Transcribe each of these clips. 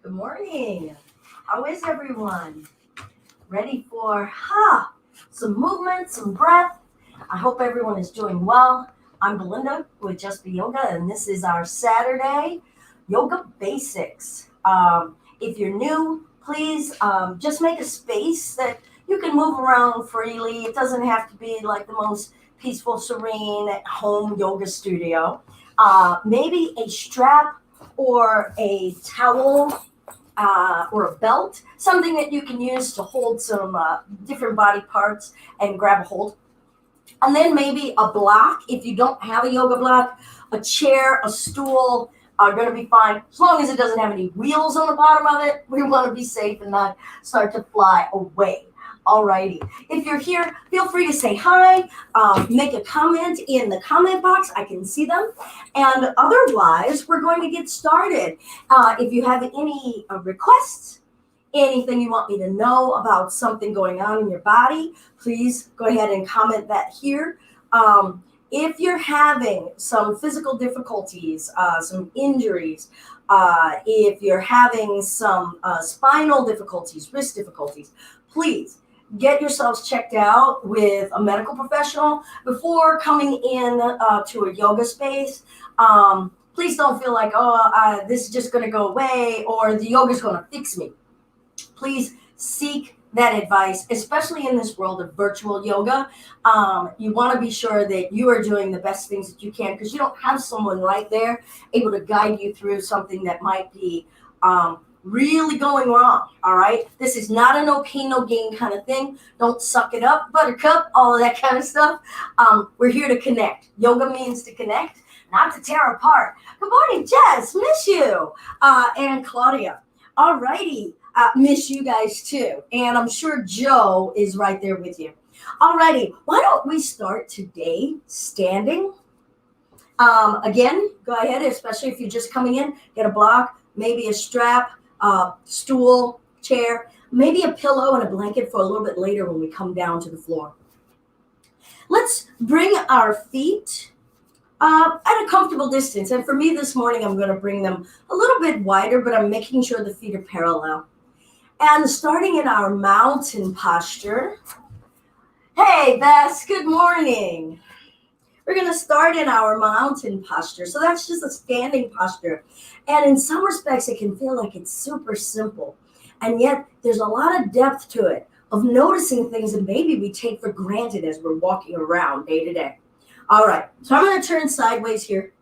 Good morning. How is everyone? Ready for some movement, some breath? I hope everyone is doing well. I'm Belinda with Just Be Yoga, and this is our Saturday Yoga Basics. If you're new, please just make a space that you can move around freely. It doesn't have to be like the most peaceful, serene, at home yoga studio. Maybe a strap or a towel or a belt, something that you can use to hold some different body parts and grab a hold. And then maybe a block. If you don't have a yoga block, a chair, a stool are going to be fine. As long as it doesn't have any wheels on the bottom of it, we want to be safe and not start to fly away. Alrighty. If you're here, feel free to say hi, make a comment in the comment box. I can see them. And otherwise, we're going to get started. If you have any requests, anything you want me to know about something going on in your body, please go ahead and comment that here. If you're having some physical difficulties, some injuries, if you're having some spinal difficulties, wrist difficulties, please get yourselves checked out with a medical professional before coming in to a yoga space. Please don't feel like, this is just going to go away or the yoga is going to fix me. Please seek that advice, especially in this world of virtual yoga. You want to be sure that you are doing the best things that you can because you don't have someone right there able to guide you through something that might be really going wrong. All right. This is not a no pain, no gain kind of thing. Don't suck it up, buttercup, all of that kind of stuff. We're here to connect. Yoga means to connect, not to tear apart. Good morning, Jess. Miss you. And Claudia. All righty. Miss you guys too. And I'm sure Joe is right there with you. All righty. Why don't we start today standing? Again, go ahead, especially if you're just coming in, get a block, maybe a strap, stool, chair, maybe a pillow and a blanket for a little bit later when we come down to the floor. Let's bring our feet at a comfortable distance. And for me this morning, I'm going to bring them a little bit wider, but I'm making sure the feet are parallel. And starting in our mountain posture. Hey, Bess, good morning. We're going to start in our mountain posture. So that's just a standing posture. And in some respects, it can feel like it's super simple. And yet there's a lot of depth to it of noticing things that maybe we take for granted as we're walking around day to day. All right. So I'm going to turn sideways here.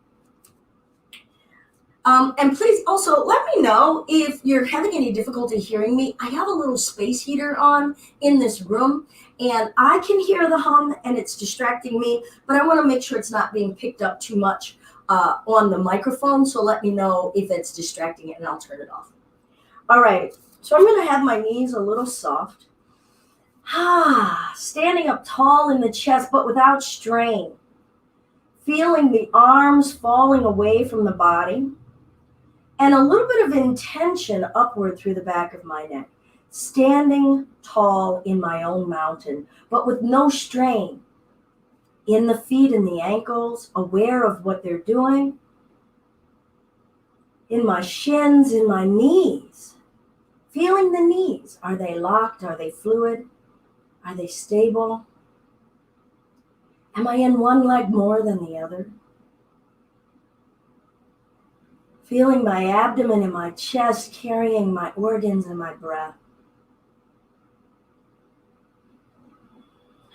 And please also let me know if you're having any difficulty hearing me. I have a little space heater on in this room. And I can hear the hum and it's distracting me, but I want to make sure it's not being picked up too much on the microphone. So let me know if it's distracting it and I'll turn it off. All right. So I'm going to have my knees a little soft. Standing up tall in the chest, but without strain. Feeling the arms falling away from the body. And a little bit of intention upward through the back of my neck. Standing tall in my own mountain, but with no strain. In the feet and the ankles, aware of what they're doing. In my shins, in my knees. Feeling the knees. Are they locked? Are they fluid? Are they stable? Am I in one leg more than the other? Feeling my abdomen and my chest carrying my organs and my breath.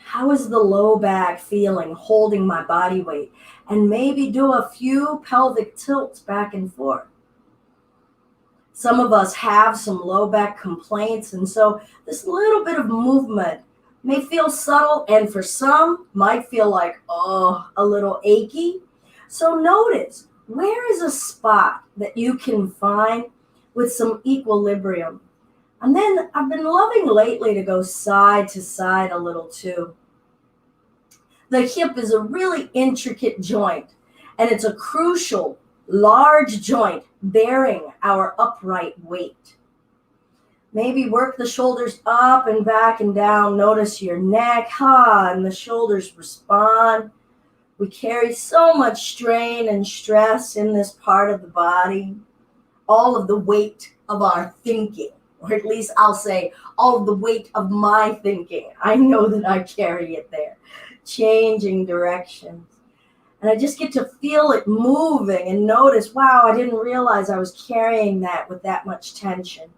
How is the low back feeling, holding my body weight? And maybe do a few pelvic tilts back and forth. Some of us have some low back complaints, and so this little bit of movement may feel subtle, and for some might feel like, a little achy. So notice, where is a spot that you can find with some equilibrium? And then I've been loving lately to go side to side a little too. The hip is a really intricate joint, and it's a crucial, large joint bearing our upright weight. Maybe work the shoulders up and back and down. Notice your neck, and the shoulders respond. We carry so much strain and stress in this part of the body. All of the weight of our thinking, or at least I'll say all of the weight of my thinking. I know that I carry it there, changing directions. And I just get to feel it moving and notice, wow, I didn't realize I was carrying that with that much tension.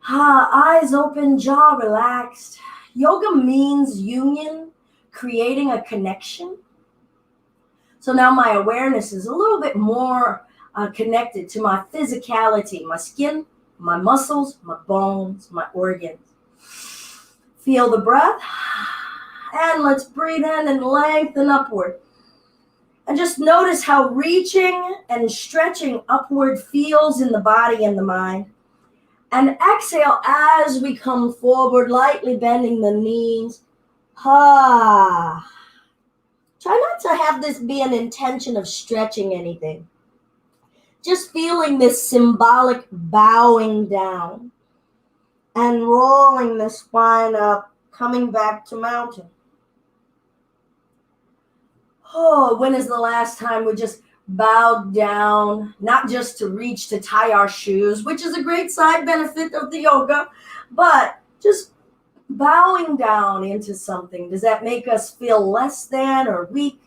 Eyes open, jaw relaxed. Yoga means union, creating a connection. So now my awareness is a little bit more connected to my physicality, my skin, my muscles, my bones, my organs. Feel the breath. And let's breathe in and lengthen upward. And just notice how reaching and stretching upward feels in the body and the mind. And exhale as we come forward, lightly bending the knees. Try not to have this be an intention of stretching anything. Just feeling this symbolic bowing down and rolling the spine up, coming back to mountain. When is the last time we just bowed down, not just to reach to tie our shoes, which is a great side benefit of the yoga, but just bowing down into something? Does that make us feel less than or weak?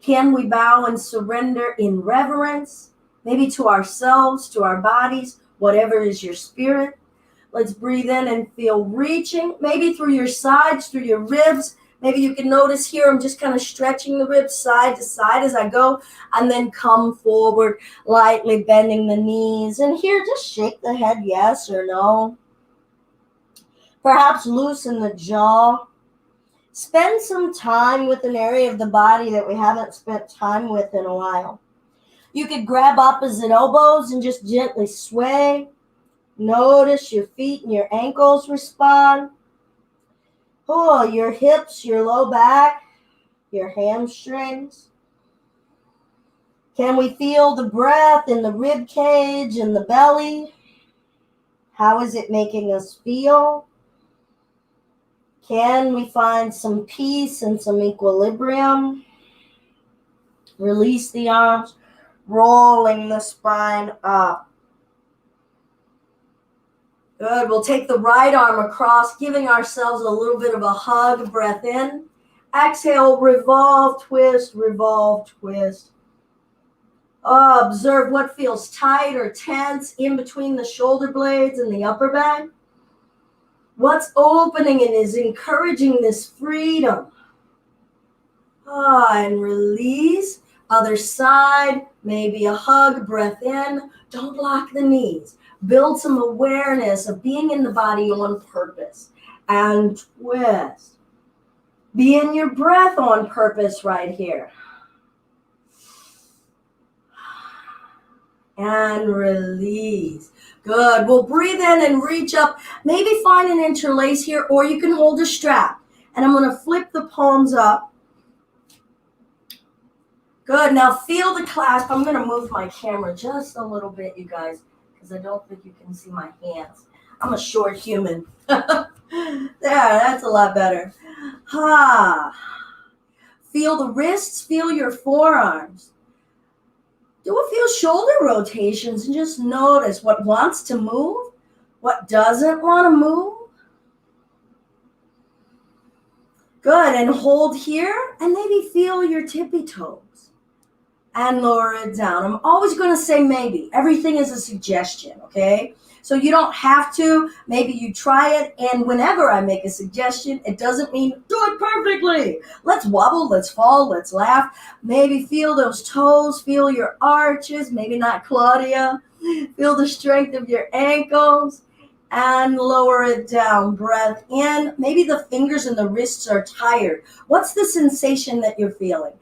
Can we bow and surrender in reverence, maybe to ourselves, to our bodies, whatever is your spirit? Let's breathe in and feel reaching, maybe through your sides, through your ribs. Maybe you can notice here, I'm just kind of stretching the ribs side to side as I go, and then come forward, lightly bending the knees. And here, just shake the head yes or no. Perhaps loosen the jaw. Spend some time with an area of the body that we haven't spent time with in a while. You could grab opposite elbows and just gently sway. Notice your feet and your ankles respond. Your hips, your low back, your hamstrings. Can we feel the breath in the rib cage and the belly? How is it making us feel? Can we find some peace and some equilibrium? Release the arms, rolling the spine up. Good. We'll take the right arm across, giving ourselves a little bit of a hug. Breath in. Exhale, revolve, twist, revolve, twist. Observe what feels tight or tense in between the shoulder blades and the upper back. What's opening and is encouraging this freedom. And release. Other side, maybe a hug. Breath in. Don't block the knees. Build some awareness of being in the body on purpose. And twist. Be in your breath on purpose right here. And release. Good. We'll breathe in and reach up. Maybe find an interlace here, or you can hold a strap. And I'm going to flip the palms up. Good. Now feel the clasp. I'm going to move my camera just a little bit, you guys, because I don't think you can see my hands. I'm a short human. There, that's a lot better. Feel the wrists, feel your forearms. Do a few shoulder rotations and just notice what wants to move, what doesn't want to move. Good, and hold here and maybe feel your tippy toes. And lower it down. I'm always going to say maybe. Everything is a suggestion, okay? So you don't have to. Maybe you try it. And whenever I make a suggestion, it doesn't mean do it perfectly. Let's wobble, let's fall, let's laugh. Maybe feel those toes, feel your arches. Maybe not Claudia. Feel the strength of your ankles. And lower it down. Breath in. Maybe the fingers and the wrists are tired. What's the sensation that you're feeling?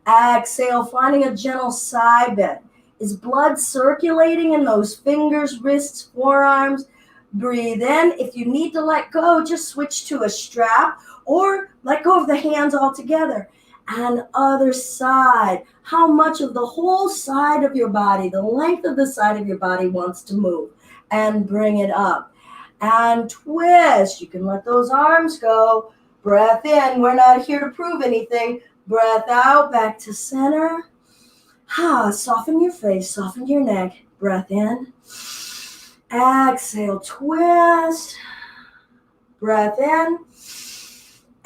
Exhale, finding a gentle side bend. Is blood circulating in those fingers, wrists, forearms? Breathe in. If you need to let go, just switch to a strap or let go of the hands altogether. And other side. How much of the whole side of your body, the length of the side of your body wants to move? And bring it up. And twist. You can let those arms go. Breath in. We're not here to prove anything. Breath out, back to center. Soften your face, soften your neck. Breath in. Exhale, twist. Breath in.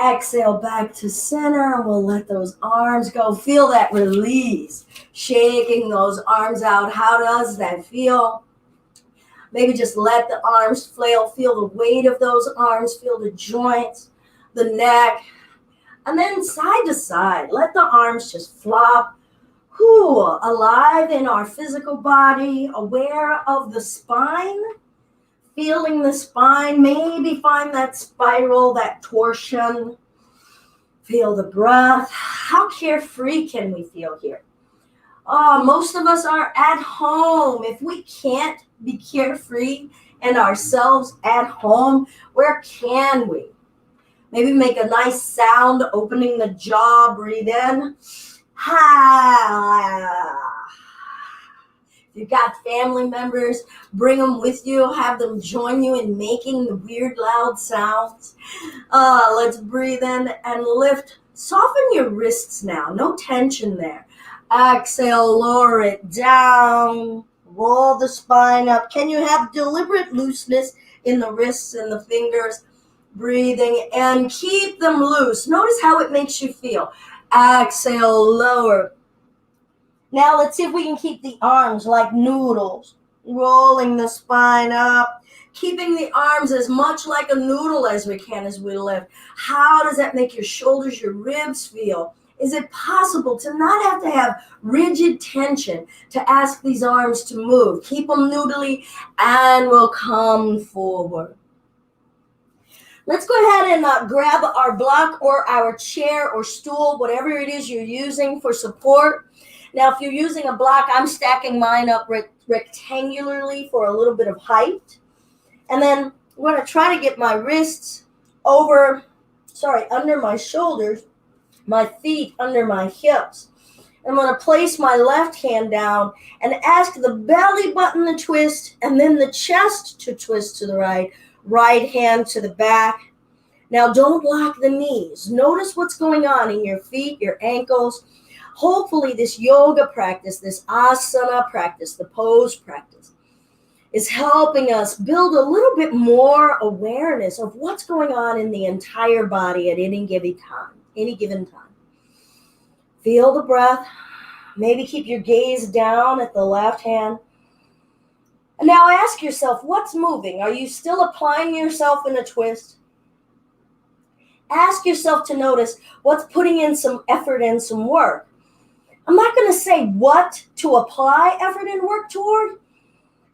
Exhale back to center, and we'll let those arms go. Feel that release. Shaking those arms out. How does that feel? Maybe just let the arms flail. Feel the weight of those arms. Feel the joints, the neck. And then side to side. Let the arms just flop. Alive in our physical body. Aware of the spine. Feeling the spine. Maybe find that spiral, that torsion. Feel the breath. How carefree can we feel here? Most of us are at home. If we can't be carefree and ourselves at home, where can we? Maybe make a nice sound, opening the jaw, breathe in. If you've got family members, bring them with you. Have them join you in making the weird, loud sounds. Let's breathe in and lift. Soften your wrists now. No tension there. Exhale, lower it down. Roll the spine up. Can you have deliberate looseness in the wrists and the fingers? Breathing and keep them loose. Notice how it makes you feel. Exhale, lower. Now let's see if we can keep the arms like noodles. Rolling the spine up. Keeping the arms as much like a noodle as we can as we lift. How does that make your shoulders, your ribs feel? Is it possible to not have to have rigid tension to ask these arms to move? Keep them noodly and we'll come forward. Let's go ahead and grab our block or our chair or stool, whatever it is you're using for support. Now, if you're using a block, I'm stacking mine up rectangularly for a little bit of height. And then I'm going to try to get my wrists under my shoulders, my feet under my hips. I'm going to place my left hand down and ask the belly button to twist and then the chest to twist to the right hand to the back. Now, don't lock the knees. Notice what's going on in your feet, your ankles. Hopefully this yoga practice, this asana practice, the pose practice is helping us build a little bit more awareness of what's going on in the entire body at any given time. Feel the breath. Maybe keep your gaze down at the left hand. And now ask yourself, what's moving? Are you still applying yourself in a twist? Ask yourself to notice what's putting in some effort and some work. I'm not going to say what to apply effort and work toward.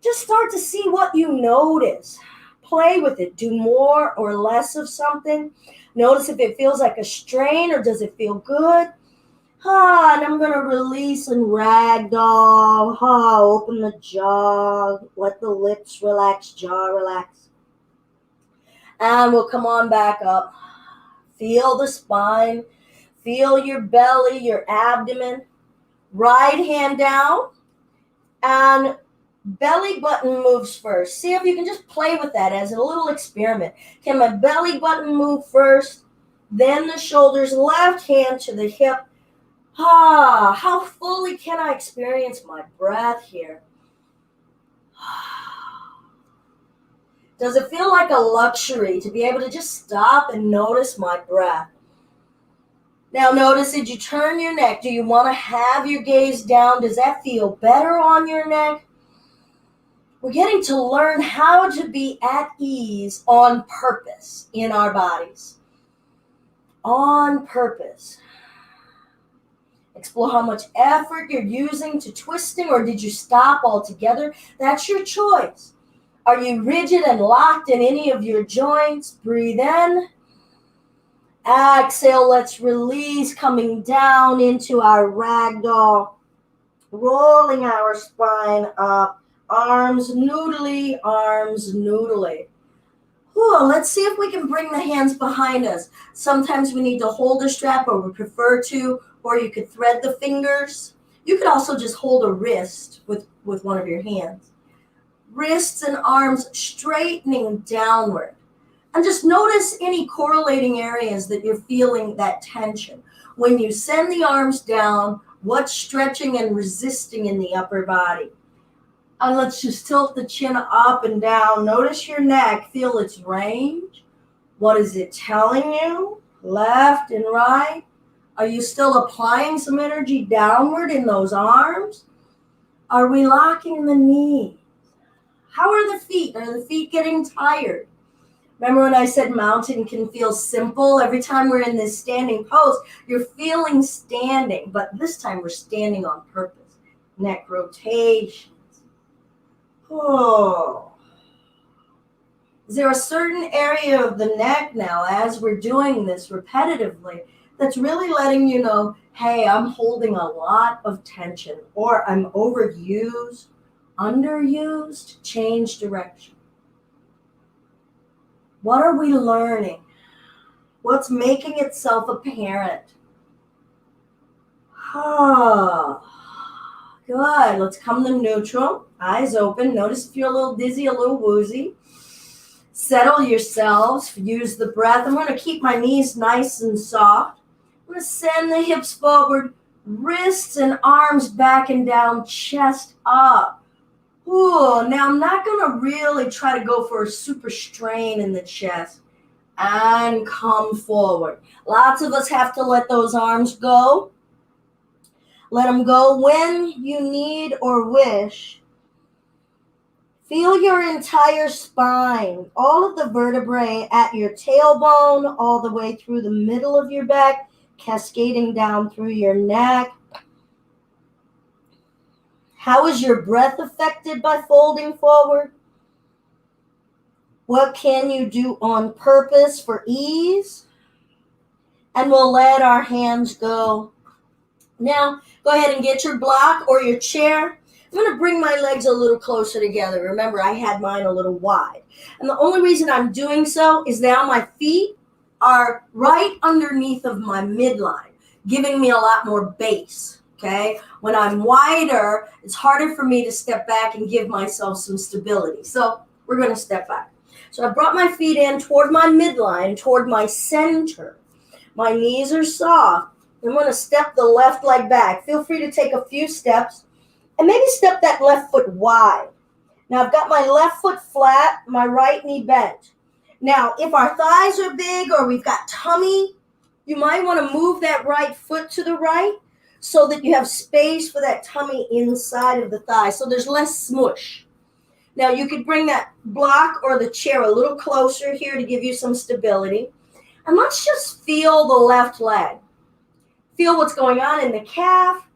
Just start to see what you notice. Play with it. Do more or less of something. Notice if it feels like a strain or does it feel good. And I'm going to release and ragdoll. Open the jaw. Let the lips relax, jaw relax. And we'll come on back up. Feel the spine. Feel your belly, your abdomen. Right hand down. And belly button moves first. See if you can just play with that as a little experiment. Can my belly button move first? Then the shoulders, left hand to the hip. How fully can I experience my breath here? Does it feel like a luxury to be able to just stop and notice my breath? Now notice, did you turn your neck? Do you want to have your gaze down? Does that feel better on your neck? We're getting to learn how to be at ease on purpose in our bodies. On purpose. Explore how much effort you're using to twisting, or did you stop altogether? That's your choice. Are you rigid and locked in any of your joints? Breathe in. Exhale, let's release, coming down into our ragdoll. Rolling our spine up. Arms noodly, arms noodly. Let's see if we can bring the hands behind us. Sometimes we need to hold a strap, or we prefer to, or you could thread the fingers. You could also just hold a wrist with one of your hands. Wrists and arms straightening downward. And just notice any correlating areas that you're feeling that tension. When you send the arms down, what's stretching and resisting in the upper body? And let's just tilt the chin up and down. Notice your neck. Feel its range. What is it telling you? Left and right. Are you still applying some energy downward in those arms? Are we locking the knees? How are the feet? Are the feet getting tired? Remember when I said mountain can feel simple? Every time we're in this standing pose, you're feeling standing, but this time we're standing on purpose. Neck rotations. Oh. Is there a certain area of the neck now, as we're doing this repetitively, that's really letting you know, hey, I'm holding a lot of tension, or I'm overused, underused, change direction? What are we learning? What's making itself apparent? Good. Let's come to neutral. Eyes open. Notice if you're a little dizzy, a little woozy. Settle yourselves. Use the breath. I'm going to keep my knees nice and soft. I'm going to send the hips forward, wrists and arms back and down, chest up. Ooh, now I'm not going to really try to go for a super strain in the chest. And come forward. Lots of us have to let those arms go. Let them go when you need or wish. Feel your entire spine, all of the vertebrae at your tailbone, all the way through the middle of your back, cascading down through your neck. How is your breath affected by folding forward? What can you do on purpose for ease? And we'll let our hands go. Now, go ahead and get your block or your chair. I'm going to bring my legs a little closer together. Remember, I had mine a little wide. And the only reason I'm doing so is now my feet are right underneath of my midline, giving me a lot more base, okay? When I'm wider, it's harder for me to step back and give myself some stability. So we're going to step back. So I brought my feet in toward my midline, toward my center. My knees are soft. I'm going to step the left leg back. Feel free to take a few steps and maybe step that left foot wide. Now I've got my left foot flat, my right knee bent. Now, if our thighs are big or we've got tummy, you might want to move that right foot to the right so that you have space for that tummy inside of the thigh, so there's less smush. Now, you could bring that block or the chair a little closer here to give you some stability. And let's just feel the left leg. Feel what's going on in the calf.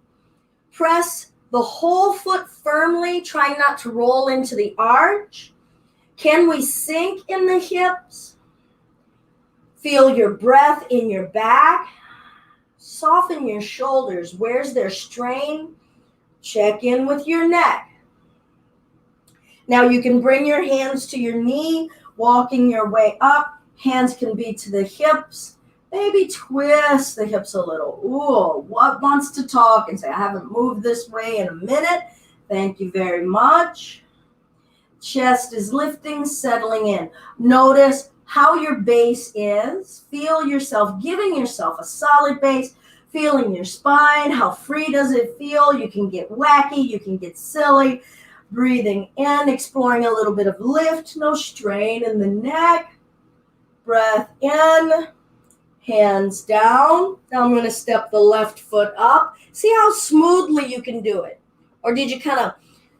Press the whole foot firmly, trying not to roll into the arch. Can we sink in the hips? Feel your breath in your back. Soften your shoulders. Where's there strain? Check in with your neck. Now you can bring your hands to your knee, walking your way up. Hands can be to the hips. Maybe twist the hips a little. Ooh, what wants to talk and say, I haven't moved this way in a minute. Thank you very much. Chest is lifting, settling in. Notice how your base is. Feel yourself giving yourself a solid base. Feeling your spine. How free does it feel? You can get wacky. You can get silly. Breathing in, exploring a little bit of lift. No strain in the neck. Breath in. Hands down. Now I'm going to step the left foot up. See how smoothly you can do it. Or did you kind of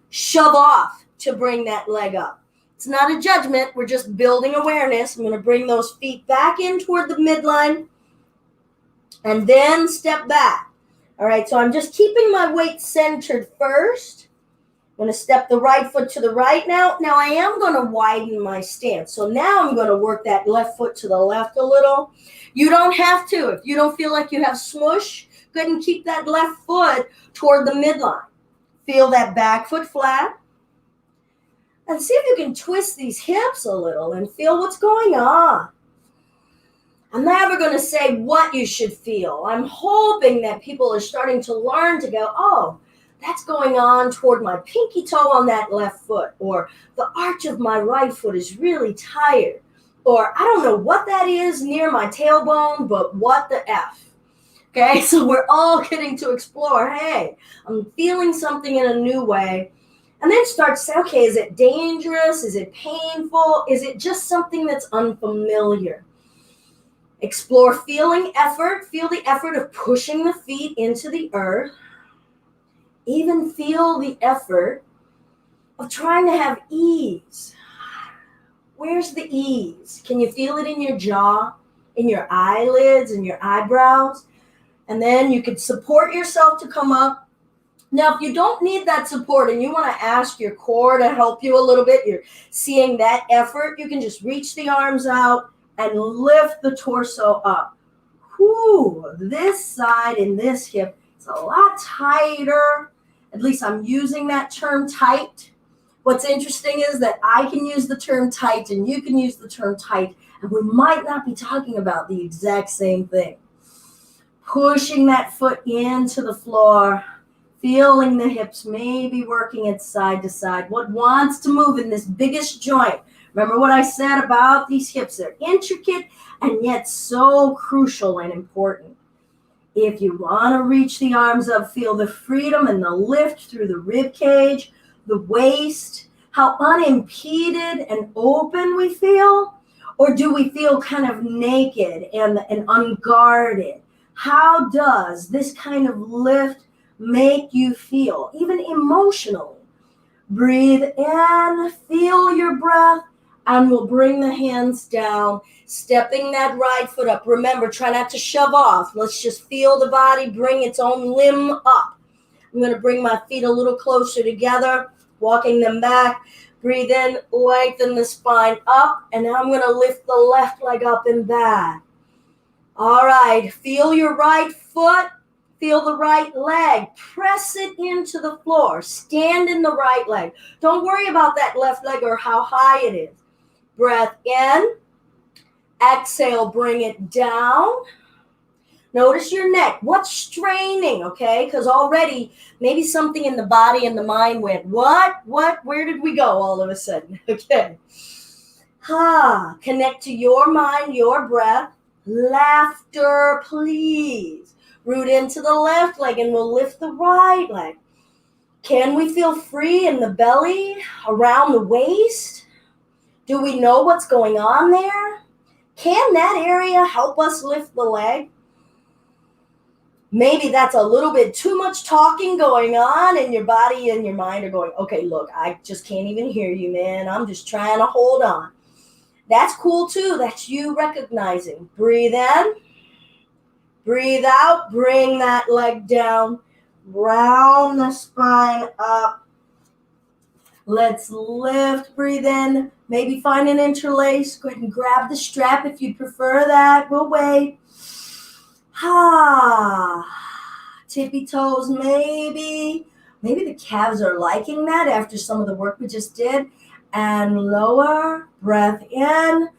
shove off to bring that leg up? It's not a judgment. We're just building awareness. I'm going to bring those feet back in toward the midline and then step back. All right, so I'm just keeping my weight centered first. I'm going to step the right foot to the right now. Now I am going to widen my stance. So now I'm going to work that left foot to the left a little. You don't have to. If you don't feel like you have smush, go ahead and keep that left foot toward the midline. Feel that back foot flat. And see if you can twist these hips a little and feel what's going on. I'm never going to say what you should feel. I'm hoping that people are starting to learn to go, oh, that's going on toward my pinky toe on that left foot, or the arch of my right foot is really tired, or I don't know what that is near my tailbone, but what the F. Okay, so we're all getting to explore, hey, I'm feeling something in a new way. And then start to say, okay, is it dangerous? Is it painful? Is it just something that's unfamiliar? Explore feeling effort. Feel the effort of pushing the feet into the earth. Even feel the effort of trying to have ease. Where's the ease? Can you feel it in your jaw, in your eyelids, in your eyebrows? And then you could support yourself to come up. Now, if you don't need that support and you want to ask your core to help you a little bit, you're seeing that effort, you can just reach the arms out and lift the torso up. Whew, this side and this hip is a lot tighter. At least I'm using that term tight. What's interesting is that I can use the term tight and you can use the term tight, and we might not be talking about the exact same thing. Pushing that foot into the floor, feeling the hips maybe working it side to side. What wants to move in this biggest joint? Remember what I said about these hips? They're intricate and yet so crucial and important. If you want to reach the arms up, feel the freedom and the lift through the rib cage, the waist, how unimpeded and open we feel, or do we feel kind of naked and unguarded? How does this kind of lift make you feel, even emotionally? Breathe in, feel your breath, and we'll bring the hands down, stepping that right foot up. Remember, try not to shove off. Let's just feel the body bring its own limb up. I'm going to bring my feet a little closer together, walking them back. Breathe in, lengthen the spine up, and now I'm going to lift the left leg up and back. All right, feel your right foot, feel the right leg. Press it into the floor. Stand in the right leg. Don't worry about that left leg or how high it is. Breath in. Exhale, bring it down. Notice your neck. What's straining, okay? Because already maybe something in the body and the mind went, what? Where did we go all of a sudden? Okay. Connect to your mind, your breath. Laughter, please. Root into the left leg and we'll lift the right leg. Can we feel free in the belly, around the waist? Do we know what's going on there? Can that area help us lift the leg? Maybe that's a little bit too much talking going on and your body and your mind are going, okay, look, I just can't even hear you, man. I'm just trying to hold on. That's cool too. That's you recognizing. Breathe in. Breathe out. Bring that leg down. Round the spine up. Let's lift. Breathe in. Maybe find an interlace. Go ahead and grab the strap if you prefer that. We'll wait. Tippy toes, maybe the calves are liking that after some of the work we just did. And lower, breath in,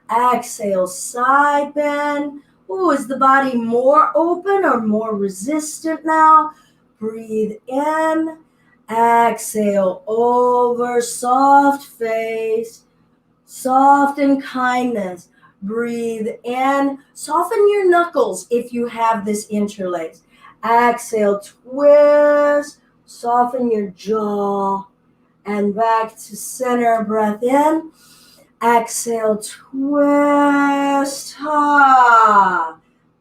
exhale, side bend. Ooh, is the body more open or more resistant now? Breathe in, exhale, over, soft face, soft and kindness. Breathe in. Soften your knuckles if you have this interlace. Exhale, twist. Soften your jaw. And back to center. Breath in. Exhale, twist.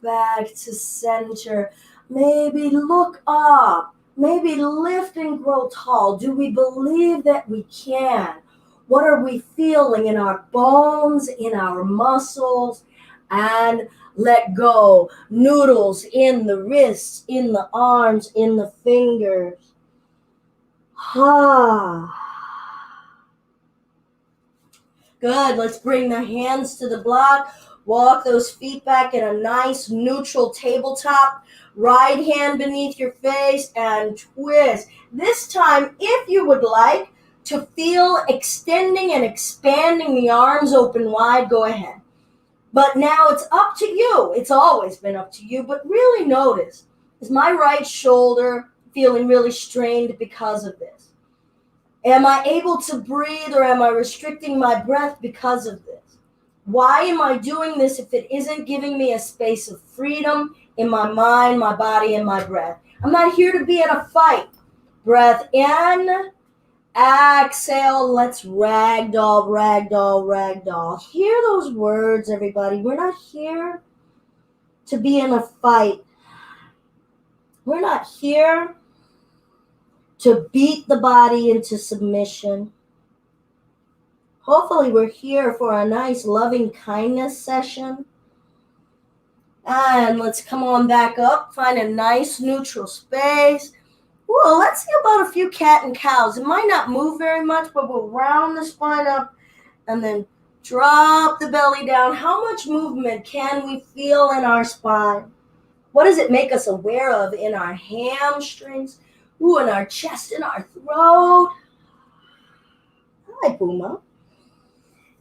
Back to center. Maybe look up. Maybe lift and grow tall. Do we believe that we can? What are we feeling in our bones, in our muscles? And let go. Noodles in the wrists, in the arms, in the fingers. Good. Let's bring the hands to the block. Walk those feet back in a nice neutral tabletop. Right hand beneath your face and twist. This time, if you would like, to feel extending and expanding the arms open wide, go ahead. But now it's up to you. It's always been up to you, but really notice, is my right shoulder feeling really strained because of this? Am I able to breathe or am I restricting my breath because of this? Why am I doing this if it isn't giving me a space of freedom in my mind, my body, and my breath? I'm not here to be at a fight. Breath in. Exhale, let's ragdoll, ragdoll, ragdoll. Hear those words, everybody. We're not here to be in a fight. We're not here to beat the body into submission. Hopefully we're here for a nice loving kindness session. And let's come on back up, find a nice neutral space. Well, let's see about a few cat and cows. It might not move very much, but we'll round the spine up and then drop the belly down. How much movement can we feel in our spine? What does it make us aware of in our hamstrings? Ooh, in our chest, in our throat. Hi, Puma.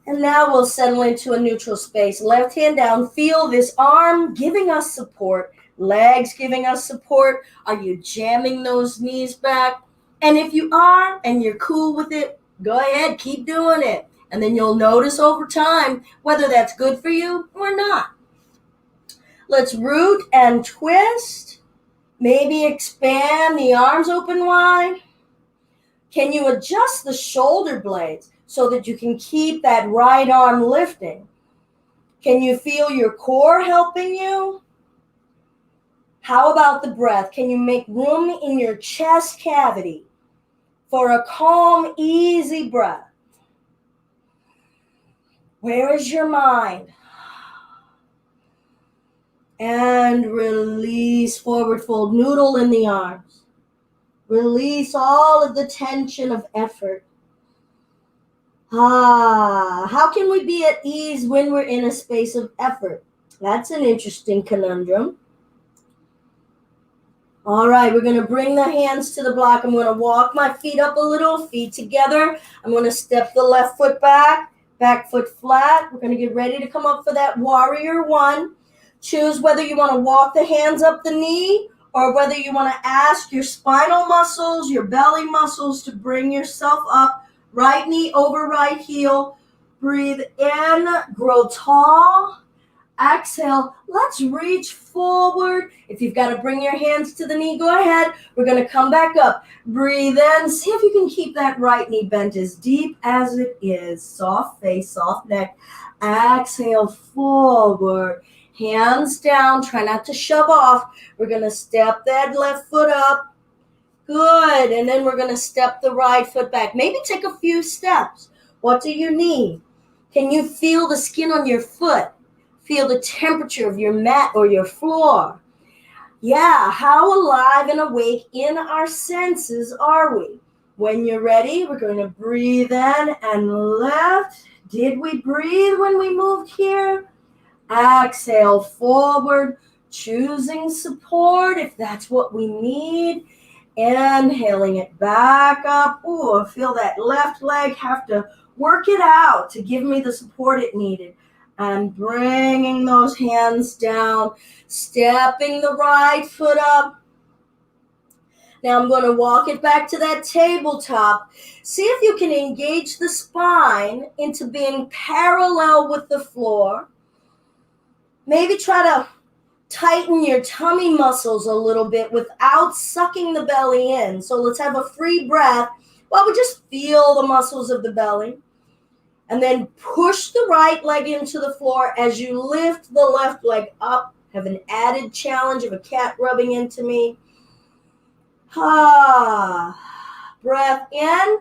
And now we'll settle into a neutral space. Left hand down. Feel this arm giving us support. Legs giving us support. Are you jamming those knees back? And if you are and you're cool with it, go ahead, keep doing it. And then you'll notice over time whether that's good for you or not. Let's root and twist. Maybe expand the arms open wide. Can you adjust the shoulder blades so that you can keep that right arm lifting? Can you feel your core helping you? How about the breath? Can you make room in your chest cavity for a calm, easy breath? Where is your mind? And release, forward fold, noodle in the arms. Release all of the tension of effort. How can we be at ease when we're in a space of effort? That's an interesting conundrum. All right, we're going to bring the hands to the block. I'm going to walk my feet up a little, feet together. I'm going to step the left foot back foot flat. We're going to get ready to come up for that warrior one. Choose whether you want to walk the hands up the knee or whether you want to ask your spinal muscles, your belly muscles to bring yourself up. Right knee over right heel. Breathe in, grow tall. Exhale, let's reach forward. If you've got to bring your hands to the knee, go ahead. We're going to come back up. Breathe in. See if you can keep that right knee bent as deep as it is. Soft face, soft neck. Exhale, forward. Hands down. Try not to shove off. We're going to step that left foot up. Good. And then we're going to step the right foot back. Maybe take a few steps. What do you need? Can you feel the skin on your foot? Feel the temperature of your mat or your floor. Yeah, how alive and awake in our senses are we? When you're ready, we're going to breathe in and lift. Did we breathe when we moved here? Exhale, forward, choosing support if that's what we need. Inhaling it back up. Ooh, I feel that left leg have to work it out to give me the support it needed. And bringing those hands down, stepping the right foot up. Now I'm going to walk it back to that tabletop. See if you can engage the spine into being parallel with the floor. Maybe try to tighten your tummy muscles a little bit without sucking the belly in. So let's have a free breath while we just feel the muscles of the belly. And then push the right leg into the floor as you lift the left leg up. Have an added challenge of a cat rubbing into me. Breath in.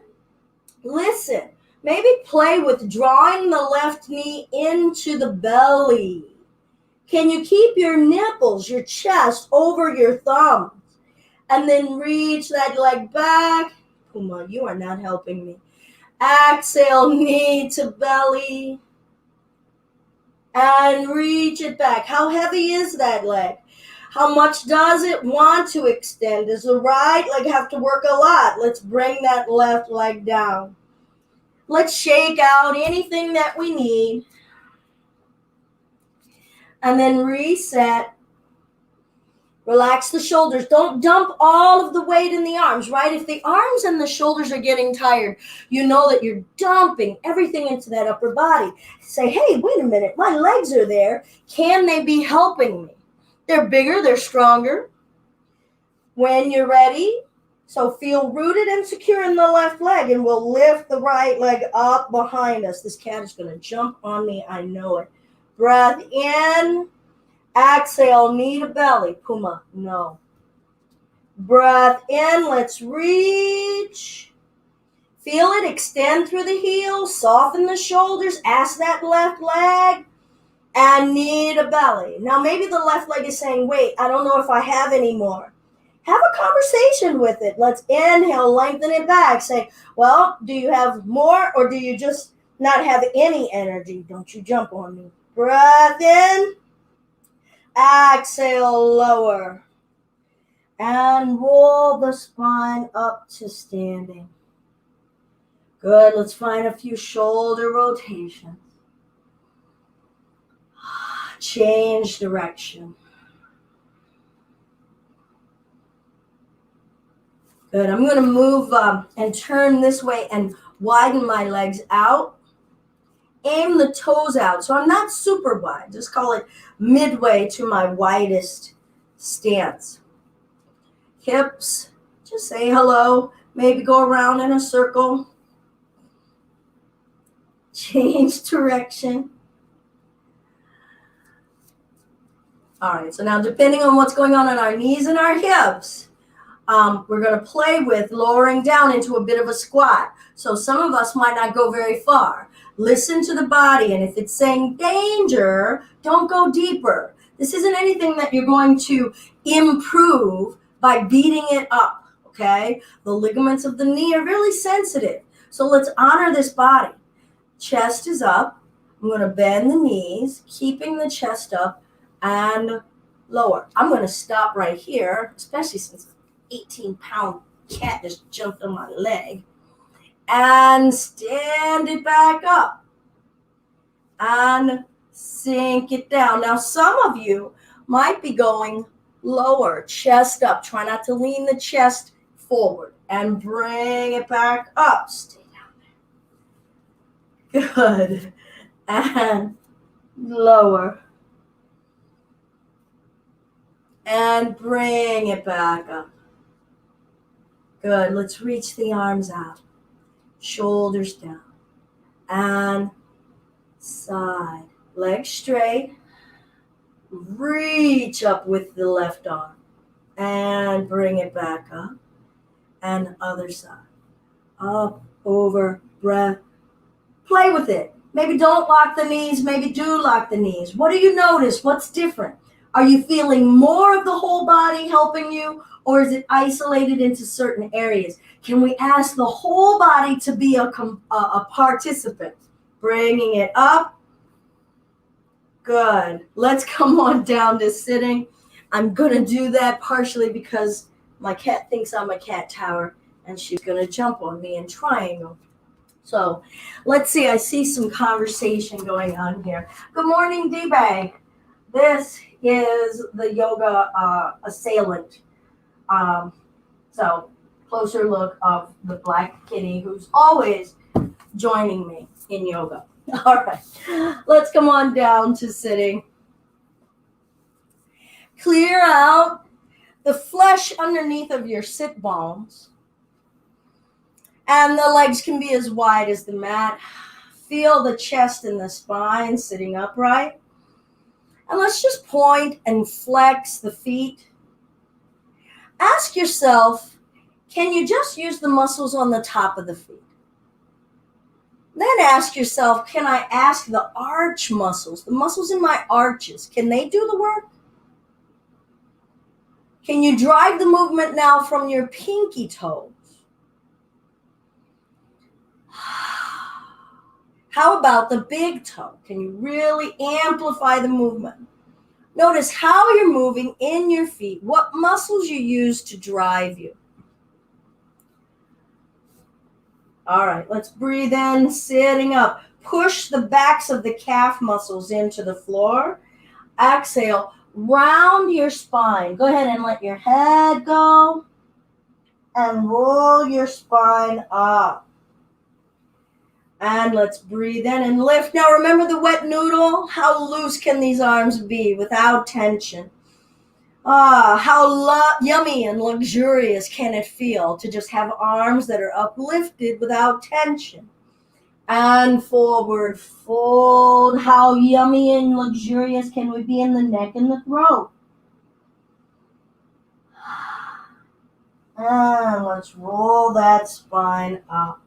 Listen. Maybe play with drawing the left knee into the belly. Can you keep your nipples, your chest over your thumbs? And then reach that leg back. Puma, you are not helping me. Exhale, knee to belly. And reach it back. How heavy is that leg? How much does it want to extend? Does the right leg have to work a lot? Let's bring that left leg down. Let's shake out anything that we need. And then reset. Relax the shoulders. Don't dump all of the weight in the arms, right? If the arms and the shoulders are getting tired, you know that you're dumping everything into that upper body. Say, hey, wait a minute. My legs are there. Can they be helping me? They're bigger. They're stronger. When you're ready, So feel rooted and secure in the left leg, and we'll lift the right leg up behind us. This cat is going to jump on me. I know it. Breath in. Exhale, knee to belly. Puma, no. Breath in. Let's reach. Feel it extend through the heels. Soften the shoulders. Ask that left leg. And knee to belly. Now maybe the left leg is saying, wait, I don't know if I have any more. Have a conversation with it. Let's inhale, lengthen it back. Say, well, do you have more or do you just not have any energy? Don't you jump on me. Breath in. Exhale, lower. And roll the spine up to standing. Good. Let's find a few shoulder rotations. Change direction. Good. I'm going to move and turn this way and widen my legs out. Aim the toes out. So I'm not super wide. Just call it midway to my widest stance. Hips, just say hello. Maybe go around in a circle. Change direction. All right, so now depending on what's going on our knees and our hips, we're going to play with lowering down into a bit of a squat. So some of us might not go very far. Listen to the body, and if it's saying danger, don't go deeper. This isn't anything that you're going to improve by beating it up, okay? The ligaments of the knee are really sensitive. So let's honor this body. Chest is up. I'm going to bend the knees, keeping the chest up and lower. I'm going to stop right here, especially since 18-pound cat just jumped on my leg. And stand it back up. And sink it down. Now, some of you might be going lower, chest up. Try not to lean the chest forward. And bring it back up. Stay down there. Good. And lower. And bring it back up. Good. Let's reach the arms out. Shoulders down. And side. Legs straight. Reach up with the left arm. And bring it back up. And other side. Up, over, breath. Play with it. Maybe don't lock the knees. Maybe do lock the knees. What do you notice? What's different? Are you feeling more of the whole body helping you, or is it isolated into certain areas? Can we ask the whole body to be a participant? Bringing it up. Good. Let's come on down to sitting. I'm going to do that partially because my cat thinks I'm a cat tower, and she's going to jump on me in triangle. So let's see. I see some conversation going on here. Good morning, D-Bag. This is the yoga assailant. So closer look of the black kitty who's always joining me in yoga. All right, let's come on down to sitting. Clear out the flesh underneath of your sit bones. And the legs can be as wide as the mat. Feel the chest and the spine sitting upright. And let's just point and flex the feet. Ask yourself, can you just use the muscles on the top of the feet? Then ask yourself, can I ask the arch muscles, the muscles in my arches, can they do the work? Can you drive the movement now from your pinky toes? How about the big toe? Can you really amplify the movement? Notice how you're moving in your feet, what muscles you use to drive you. All right, let's breathe in, sitting up. Push the backs of the calf muscles into the floor. Exhale, round your spine. Go ahead and let your head go and roll your spine up. And let's breathe in and lift. Now remember the wet noodle? How loose can these arms be without tension? How yummy and luxurious can it feel to just have arms that are uplifted without tension? And forward fold. How yummy and luxurious can we be in the neck and the throat? And let's roll that spine up.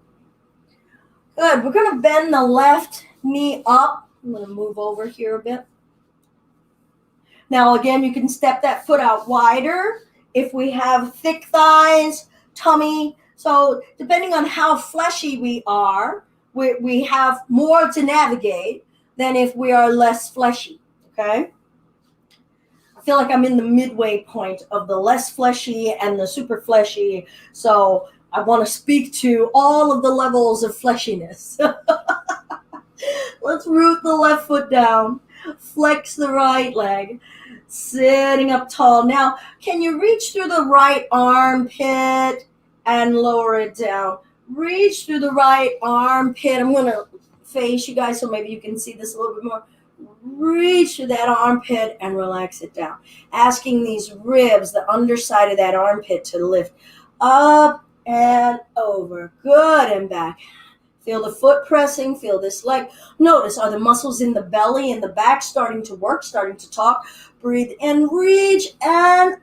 Good. We're going to bend the left knee up. I'm going to move over here a bit. Now, again, you can step that foot out wider if we have thick thighs, tummy. So depending on how fleshy we are, we have more to navigate than if we are less fleshy, okay? I feel like I'm in the midway point of the less fleshy and the super fleshy, so I want to speak to all of the levels of fleshiness. Let's root the left foot down, flex the right leg, sitting up tall. Now, can you reach through the right armpit and lower it down? Reach through the right armpit. I'm going to face you guys so maybe you can see this a little bit more. Reach through that armpit and relax it down. Asking these ribs, the underside of that armpit, to lift up and over. Good, and back. Feel the foot pressing, feel this leg. Notice, are the muscles in the belly and the back starting to work, starting to talk? Breathe in, reach, and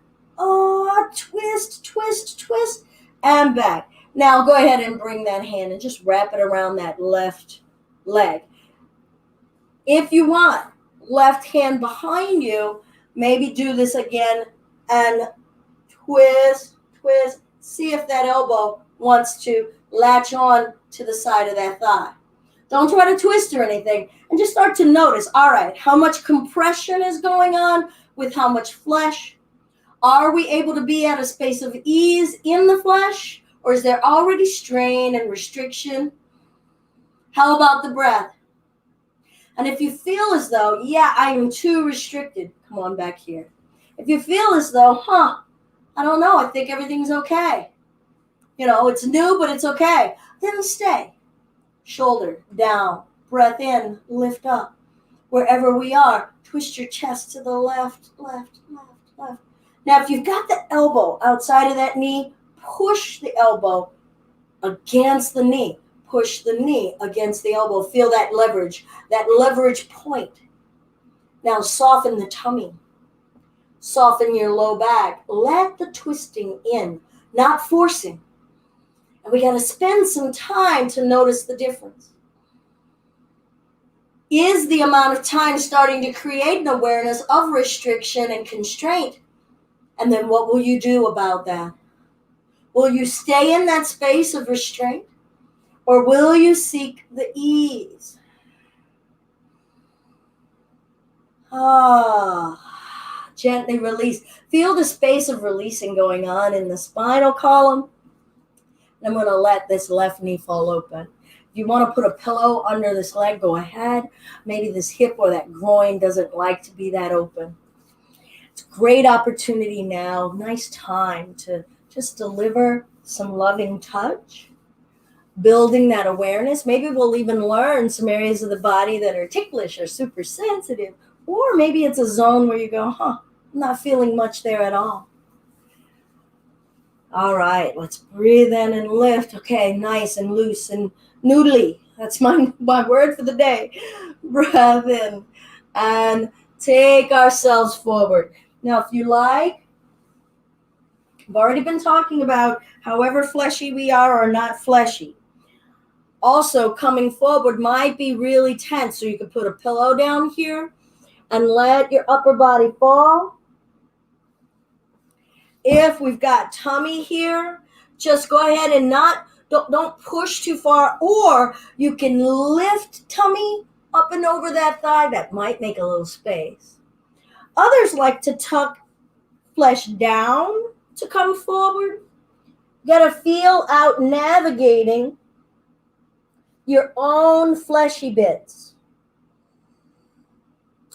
twist, twist, twist, and back. Now go ahead and bring that hand and just wrap it around that left leg. If you want, left hand behind you, maybe do this again and twist, twist. See if that elbow wants to latch on to the side of that thigh. Don't try to twist or anything, and just start to notice, all right, how much compression is going on with how much flesh? Are we able to be at a space of ease in the flesh, or is there already strain and restriction? How about the breath? And if you feel as though, yeah, I am too restricted, come on back here. If you feel as though, I don't know, I think everything's okay. You know, it's new, but it's okay. Then stay. Shoulder down, breath in, lift up. Wherever we are, twist your chest to the left, left, left, left. Now, if you've got the elbow outside of that knee, push the elbow against the knee. Push the knee against the elbow. Feel that leverage point. Now, soften the tummy. Soften your low back. Let the twisting in, not forcing. And we got to spend some time to notice the difference. Is the amount of time starting to create an awareness of restriction and constraint? And then what will you do about that? Will you stay in that space of restraint? Or will you seek the ease? Gently release. Feel the space of releasing going on in the spinal column. I'm going to let this left knee fall open. If you want to put a pillow under this leg, go ahead. Maybe this hip or that groin doesn't like to be that open. It's a great opportunity now, nice time to just deliver some loving touch, building that awareness. Maybe we'll even learn some areas of the body that are ticklish or super sensitive, or maybe it's a zone where you go, I'm not feeling much there at all. All right, let's breathe in and lift. Okay, nice and loose and noodly. That's my word for the day. Breath in and take ourselves forward. Now, if you like, I've already been talking about however fleshy we are or not fleshy. Also, coming forward might be really tense, so you could put a pillow down here and let your upper body fall. If we've got tummy here, just go ahead and don't push too far, or you can lift tummy up and over that thigh. That might make a little space. Others like to tuck flesh down to come forward. You got to feel out navigating your own fleshy bits.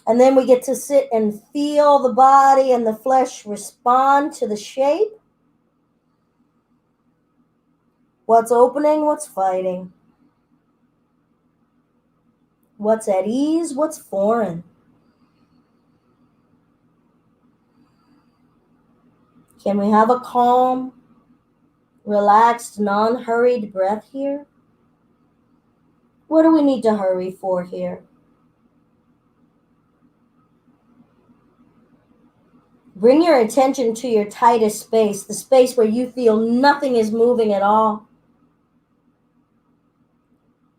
And then we get to sit and feel the body and the flesh respond to the shape. What's opening, what's fighting. What's at ease, what's foreign. Can we have a calm, relaxed, non-hurried breath here? What do we need to hurry for here? Bring your attention to your tightest space, the space where you feel nothing is moving at all.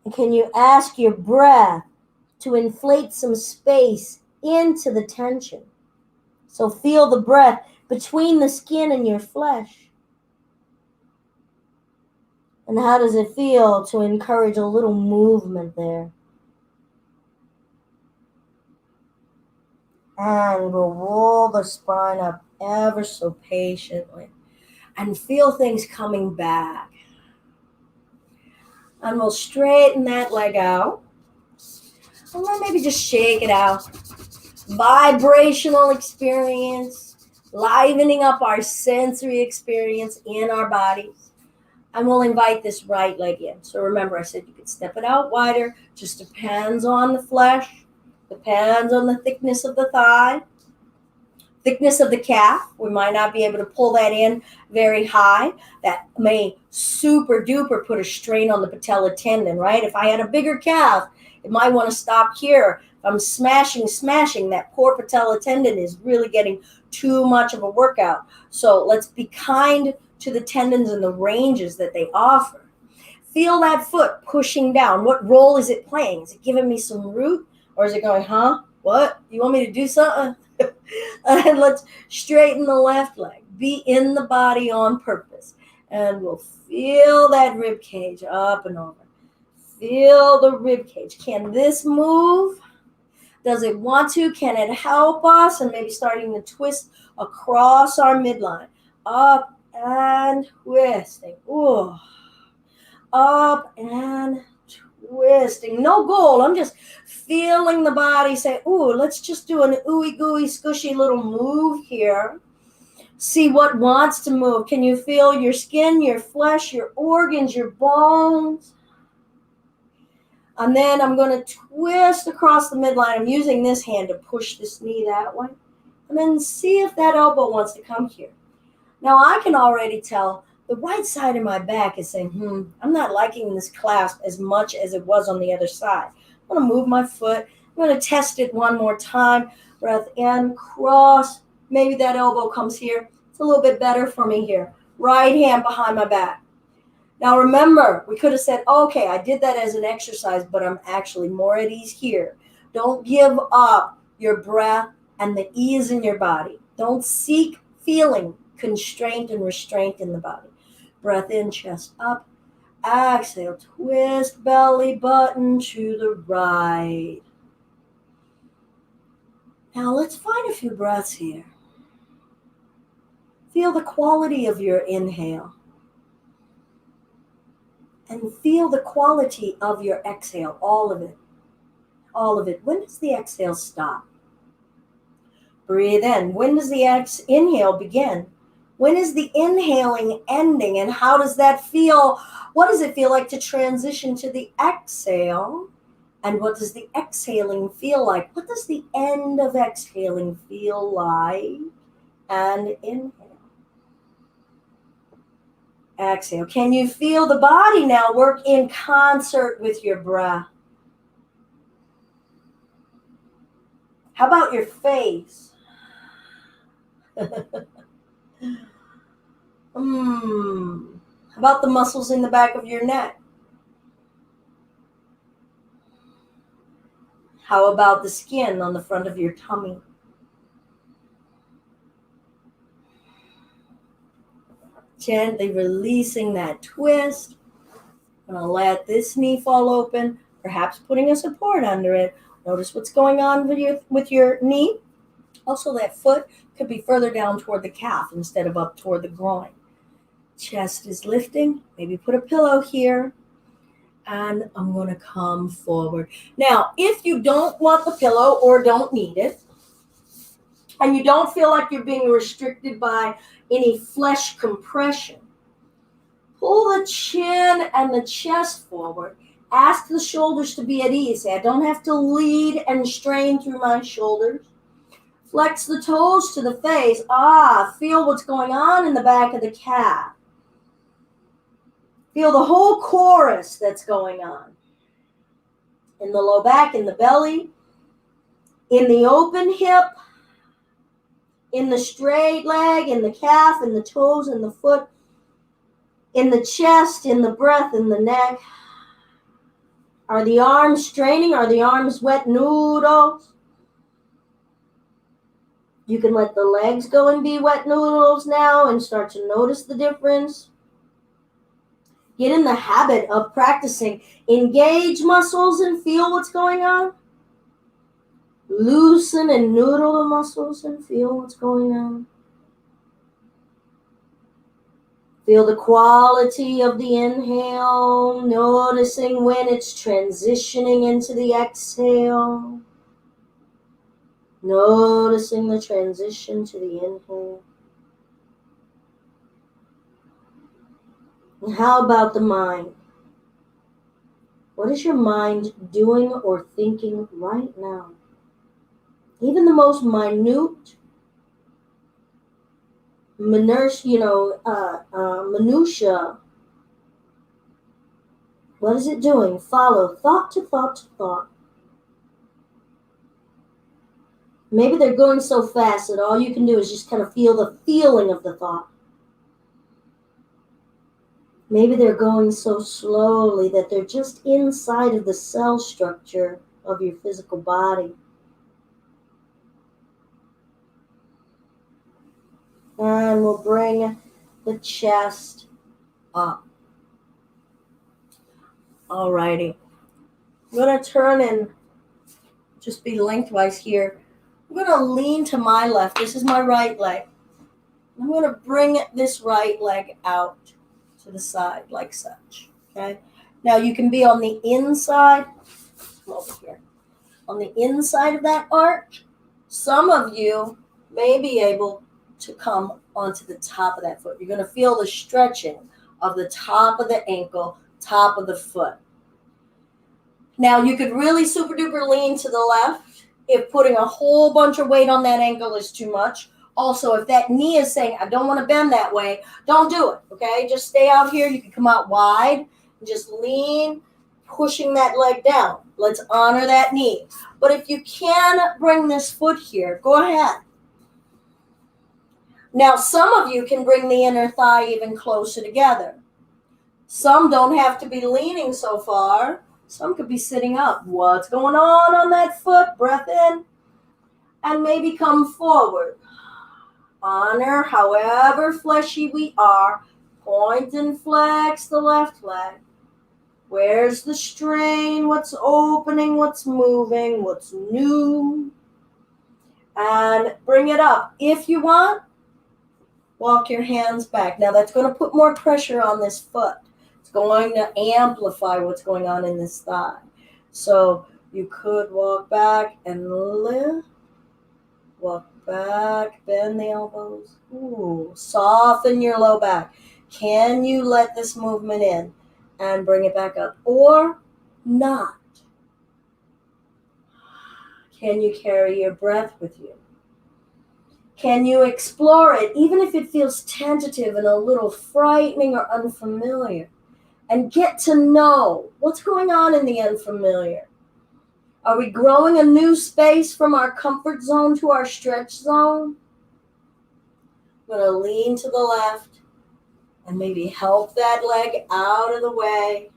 And can you ask your breath to inflate some space into the tension? So feel the breath between the skin and your flesh. And how does it feel to encourage a little movement there? And we'll roll the spine up ever so patiently and feel things coming back. And we'll straighten that leg out. And then maybe just shake it out. Vibrational experience, livening up our sensory experience in our bodies. And we'll invite this right leg in. So remember, I said you could step it out wider. Just depends on the flesh. Depends on the thickness of the thigh, thickness of the calf. We might not be able to pull that in very high. That may super duper put a strain on the patella tendon, right? If I had a bigger calf, it might want to stop here. If I'm smashing, that poor patella tendon is really getting too much of a workout. So let's be kind to the tendons and the ranges that they offer. Feel that foot pushing down. What role is it playing? Is it giving me some root? Or is it going, huh? What? You want me to do something? And let's straighten the left leg. Be in the body on purpose. And we'll feel that rib cage up and over. Feel the rib cage. Can this move? Does it want to? Can it help us? And maybe starting to twist across our midline. Up and twisting. Ooh. Up and twisting. No goal. I'm just feeling the body say, ooh, let's just do an ooey gooey squishy little move here. See what wants to move. Can you feel your skin, your flesh, your organs, your bones? And then I'm going to twist across the midline. I'm using this hand to push this knee that way. And then see if that elbow wants to come here. Now I can already tell the right side of my back is saying, I'm not liking this clasp as much as it was on the other side. I'm going to move my foot. I'm going to test it one more time. Breath in, cross. Maybe that elbow comes here. It's a little bit better for me here. Right hand behind my back. Now remember, we could have said, okay, I did that as an exercise, but I'm actually more at ease here. Don't give up your breath and the ease in your body. Don't seek feeling constraint and restraint in the body. Breath in, chest up. Exhale, twist belly button to the right. Now let's find a few breaths here. Feel the quality of your inhale. And feel the quality of your exhale, all of it. All of it. When does the exhale stop? Breathe in. When does the inhale begin? When is the inhaling ending, and how does that feel? What does it feel like to transition to the exhale? And what does the exhaling feel like? What does the end of exhaling feel like? And inhale. Exhale. Can you feel the body now work in concert with your breath? How about your face? How about the muscles in the back of your neck? How about the skin on the front of your tummy? Gently releasing that twist. I'm going to let this knee fall open, perhaps putting a support under it. Notice what's going on with your knee. Also, that foot could be further down toward the calf instead of up toward the groin. Chest is lifting. Maybe put a pillow here. And I'm going to come forward. Now, if you don't want the pillow or don't need it, and you don't feel like you're being restricted by any flesh compression, pull the chin and the chest forward. Ask the shoulders to be at ease. I don't have to lead and strain through my shoulders. Flex the toes to the face. Ah, feel what's going on in the back of the calf. Feel the whole chorus that's going on. In the low back, in the belly, in the open hip, in the straight leg, in the calf, in the toes, in the foot, in the chest, in the breath, in the neck. Are the arms straining? Are the arms wet noodles? You can let the legs go and be wet noodles now and start to notice the difference. Get in the habit of practicing. Engage muscles and feel what's going on. Loosen and noodle the muscles and feel what's going on. Feel the quality of the inhale, noticing when it's transitioning into the exhale. Noticing the transition to the inhale. And how about the mind? What is your mind doing or thinking right now? Even the most minute, minutia. What is it doing? Follow thought to thought to thought. Maybe they're going so fast that all you can do is just kind of feel the feeling of the thought. Maybe they're going so slowly that they're just inside of the cell structure of your physical body. And we'll bring the chest up. Alrighty. I'm going to turn and just be lengthwise here. I'm going to lean to my left. This is my right leg. I'm going to bring this right leg out to the side like such. Okay. Now you can be on the inside. Over here. On the inside of that arch. Some of you may be able to come onto the top of that foot. You're going to feel the stretching of the top of the ankle, top of the foot. Now you could really super duper lean to the left if putting a whole bunch of weight on that ankle is too much. Also, if that knee is saying, I don't want to bend that way, don't do it, okay? Just stay out here. You can come out wide and just lean, pushing that leg down. Let's honor that knee. But if you can bring this foot here, go ahead. Now, some of you can bring the inner thigh even closer together. Some don't have to be leaning so far. Some could be sitting up. What's going on that foot? Breath in. And maybe come forward. Honor however fleshy we are. Point and flex the left leg. Where's the strain? What's opening? What's moving? What's new? And bring it up. If you want, walk your hands back. Now that's going to put more pressure on this foot. It's going to amplify what's going on in this thigh. So you could walk back and lift. Walk back, bend the elbows. Ooh, soften your low back. Can you let this movement in and bring it back up or not? Can you carry your breath with you? Can you explore it, even if it feels tentative and a little frightening or unfamiliar? And get to know what's going on in the unfamiliar. Are we growing a new space from our comfort zone to our stretch zone? I'm going to lean to the left and maybe help that leg out of the way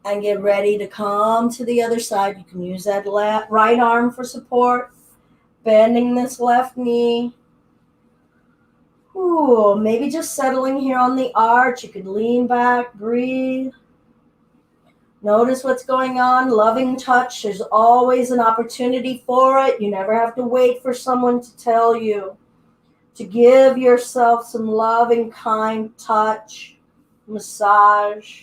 and get ready to come to the other side. You can use that right arm for support, bending this left knee. Ooh, maybe just settling here on the arch. You could lean back, breathe. Notice what's going on. Loving touch. There's always an opportunity for it. You never have to wait for someone to tell you. To give yourself some loving, kind touch, massage.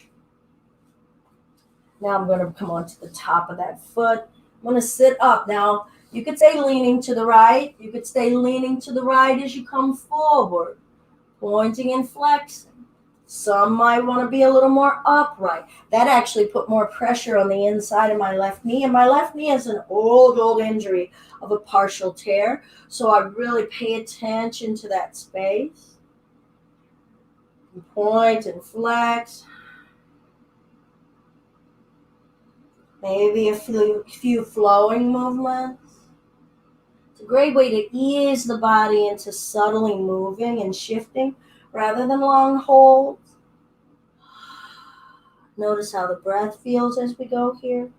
Now I'm going to come onto the top of that foot. I'm going to sit up. Now, you could stay leaning to the right. You could stay leaning to the right as you come forward, pointing and flexing. Some might want to be a little more upright. That actually put more pressure on the inside of my left knee. And my left knee is an old injury of a partial tear. So I really pay attention to that space. Point and flex. Maybe a few flowing movements. It's a great way to ease the body into subtly moving and shifting rather than long holds. Notice how the breath feels as we go here.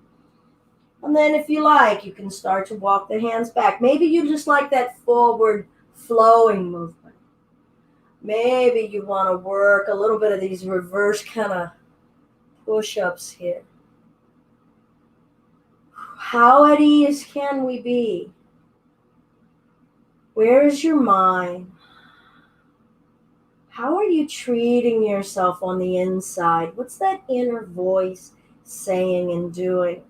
And then if you like, you can start to walk the hands back. Maybe you just like that forward flowing movement. Maybe you want to work a little bit of these reverse kind of push-ups here. How at ease can we be? Where is your mind? How are you treating yourself on the inside? What's that inner voice saying and doing?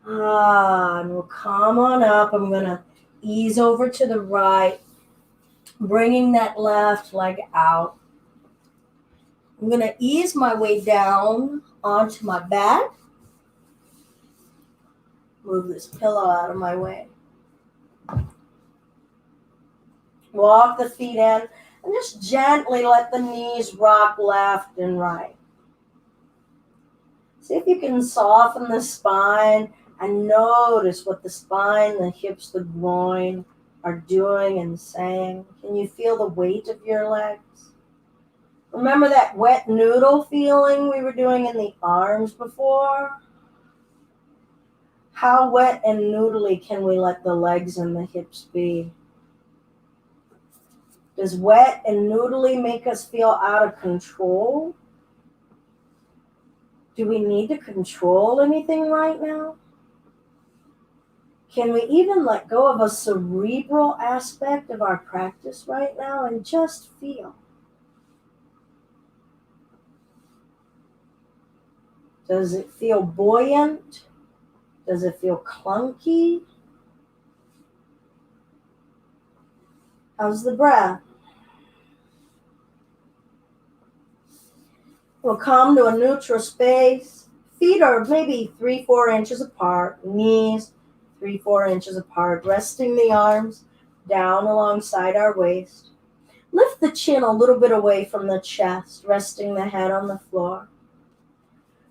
And we'll come on up. I'm going to ease over to the right, bringing that left leg out. I'm going to ease my way down onto my back. Move this pillow out of my way. Walk the feet in and just gently let the knees rock left and right. See if you can soften the spine and notice what the spine, the hips, the groin are doing and saying. Can you feel the weight of your legs? Remember that wet noodle feeling we were doing in the arms before? How wet and noodly can we let the legs and the hips be? Does wet and noodly make us feel out of control? Do we need to control anything right now? Can we even let go of a cerebral aspect of our practice right now and just feel? Does it feel buoyant? Does it feel clunky? How's the breath? We'll come to a neutral space. Feet are maybe 3-4 inches apart. Knees 3-4 inches apart. Resting the arms down alongside our waist. Lift the chin a little bit away from the chest, resting the head on the floor.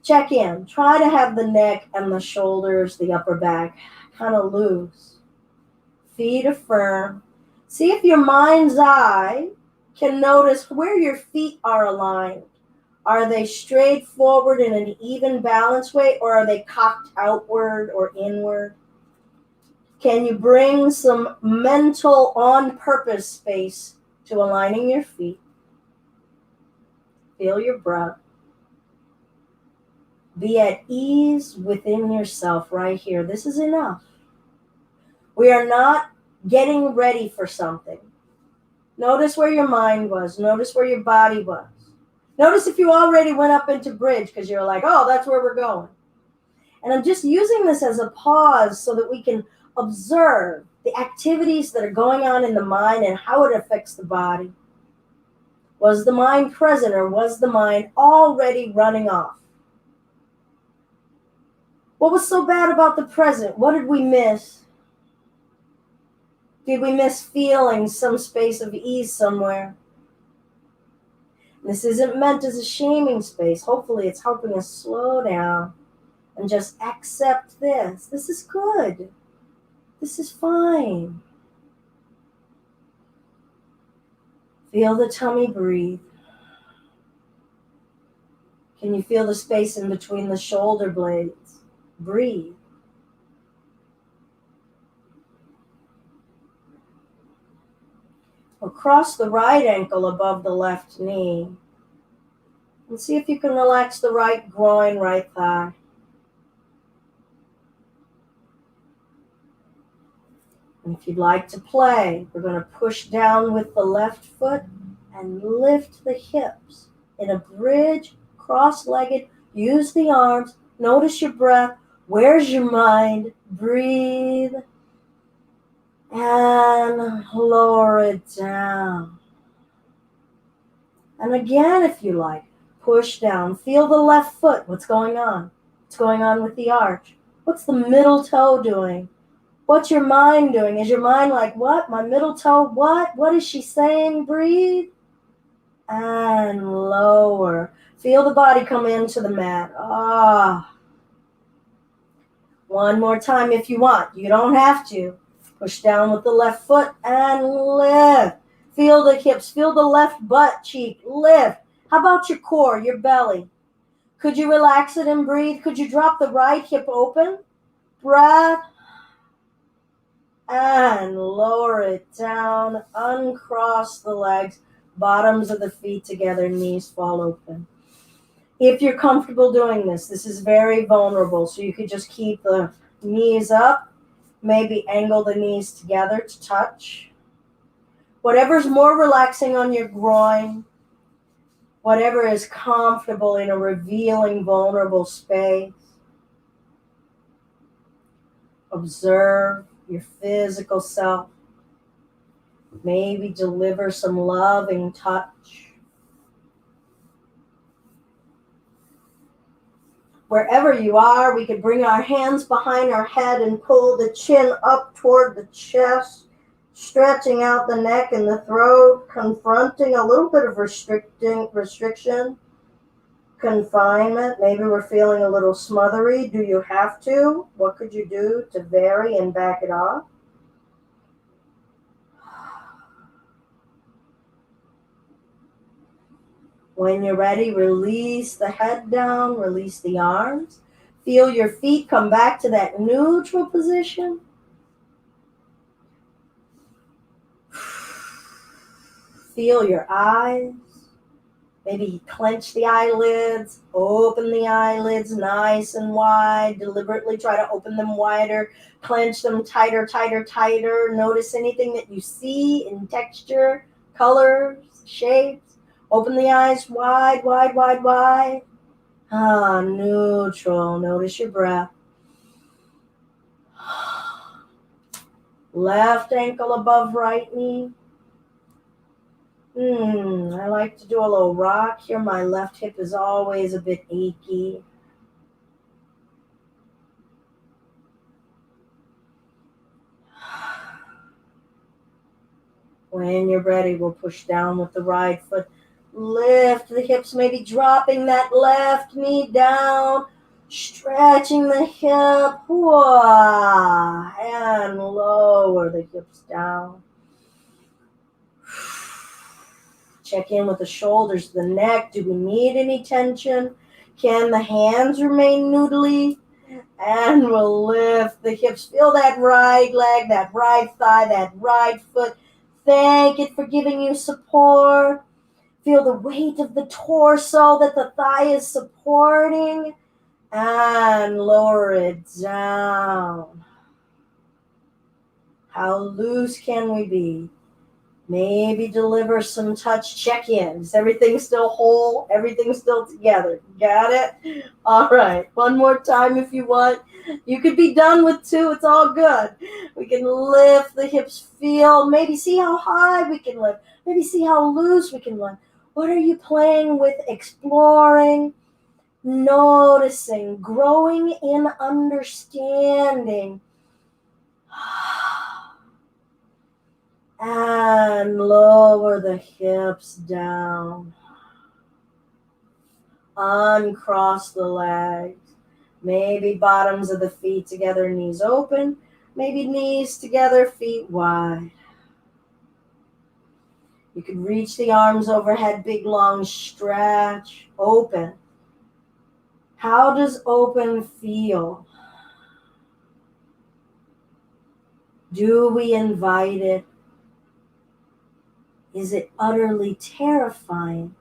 Check in. Try to have the neck and the shoulders, the upper back, kind of loose. Feet are firm. See if your mind's eye can notice where your feet are aligned. Are they straight forward in an even balance way, or are they cocked outward or inward? Can you bring some mental on-purpose space to aligning your feet? Feel your breath. Be at ease within yourself right here. This is enough. We are not getting ready for something. Notice where your mind was. Notice where your body was. Notice if you already went up into bridge because you're like, oh, that's where we're going. And I'm just using this as a pause so that we can observe the activities that are going on in the mind and how it affects the body. Was the mind present, or was the mind already running off? What was so bad about the present? What did we miss? Did we miss feeling some space of ease somewhere? This isn't meant as a shaming space. Hopefully it's helping us slow down and just accept this. This is good. This is fine. Feel the tummy breathe. Can you feel the space in between the shoulder blades? Breathe. Or cross the right ankle above the left knee. And see if you can relax the right groin, right thigh. And if you'd like to play, we're going to push down with the left foot and lift the hips in a bridge, cross-legged. Use the arms. Notice your breath. Where's your mind? Breathe. And and lower it down. And again, if you like, push down. Feel the left foot. What's going on? What's going on with the arch? What's the middle toe doing? What's your mind doing? Is your mind like, what? My middle toe, what? What is she saying? Breathe. And lower. Feel the body come into the mat. One more time if you want. You don't have to. Push down with the left foot and lift. Feel the hips. Feel the left butt cheek. Lift. How about your core, your belly? Could you relax it and breathe? Could you drop the right hip open? Breath. And lower it down. Uncross the legs. Bottoms of the feet together. Knees fall open. If you're comfortable doing this is very vulnerable. So you could just keep the knees up. Maybe angle the knees together to touch. Whatever's more relaxing on your groin. Whatever is comfortable in a revealing, vulnerable space. Observe your physical self. Maybe deliver some loving touch. Wherever you are, we could bring our hands behind our head and pull the chin up toward the chest, stretching out the neck and the throat, confronting a little bit of restriction, confinement. Maybe we're feeling a little smothery. Do you have to? What could you do to vary and back it off? When you're ready, release the head down, release the arms. Feel your feet come back to that neutral position. Feel your eyes. Maybe clench the eyelids, open the eyelids nice and wide. Deliberately try to open them wider. Clench them tighter, tighter, tighter. Notice anything that you see in texture, colors, shapes. Open the eyes wide, wide, wide, wide. Neutral. Notice your breath. Left ankle above right knee. I like to do a little rock here. My left hip is always a bit achy. When you're ready, we'll push down with the right foot. Lift the hips, maybe dropping that left knee down, stretching the hip, and lower the hips down. Check in with the shoulders, the neck. Do we need any tension? Can the hands remain noodly? And we'll lift the hips. Feel that right leg, that right thigh, that right foot. Thank it for giving you support. Feel the weight of the torso that the thigh is supporting. And lower it down. How loose can we be? Maybe deliver some touch check-ins. Everything still whole? Everything still together? Got it? All right. One more time if you want. You could be done with two. It's all good. We can lift the hips. Feel. Maybe see how high we can lift. Maybe see how loose we can lift. What are you playing with? Exploring. Noticing. Growing in understanding. And lower the hips down. Uncross the legs. Maybe bottoms of the feet together, knees open. Maybe knees together, feet wide. You can reach the arms overhead, big long stretch. Open. How does open feel? Do we invite it? Is it utterly terrifying?